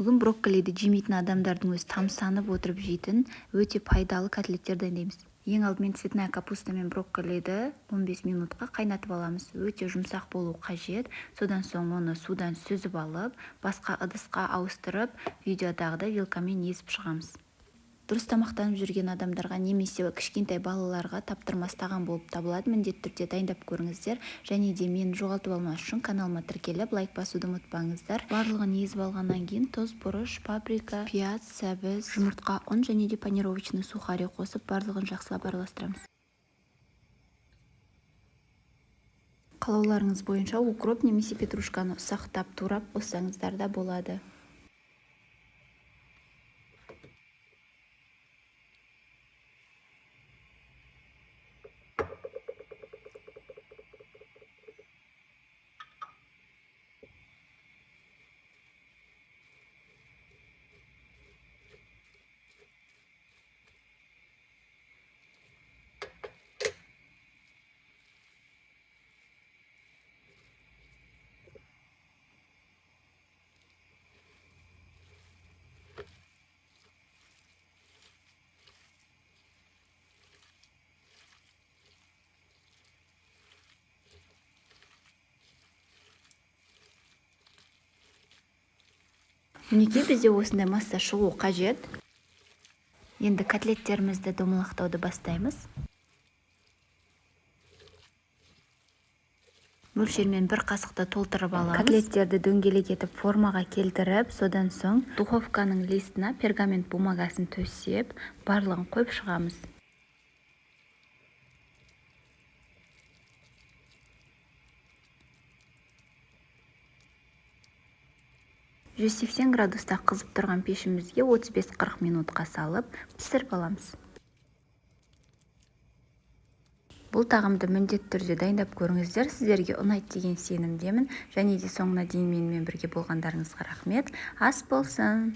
Бүгін брокколиді жемейтін адамдардың өзі тамсанып отырып жейтін өте пайдалы котлеттер дайындаймыз. Ең алдымен цветная капуста мен брокколиді 15 минутқа қайнатып аламыз. Өте жұмсақ болу қажет. Содан соң оны судан сүзіп алып, басқа ыдысқа ауыстырып, видеодағыдай вилкамен езіп шығамыз. Дұрыс тамақтанып жүрген адамдарға немесе кішкентай балаларға таптырмас тағам болып табылады. Міндетті түрде дайындап көріңіздер. Және де мені жоғалтып алмас үшін каналыма тіркеліп, лайк басуды ұмытпаңыздар. Барлығын езіп алғаннан кейін тұз, бұрыш, паприка, пияз, сәбіз, жұмыртқа, ұн және де панировочный сухари қосып, барлығын жақсылап араластырамыз. Қалауларыңыз бойынша укроп немесе петрушканы ұсақтап турап қоссаңыздар да болады. Мінекей бізде осындай масса шығу қажет. Енді котлеттерімізді домалақтауды бастаймыз. Мөлшермен бір қасықты толтырып аламыз. Котлеттерді дөңгелек етіп формаға келтіріп, содан соң духовканың листына пергамент бумагасын төсеп, барлығын қойып шығамыз. градуста қызып тұрған пешімізге 35-40 минутқа салып пісіріп аламыз. Бұл тағамды міндетті түрде дайындап көріңіздер. Сіздерге ұнайды деген сенімдемін. Және де соңына дейін менімен бірге болғандарыңызға рахмет. Ас болсын!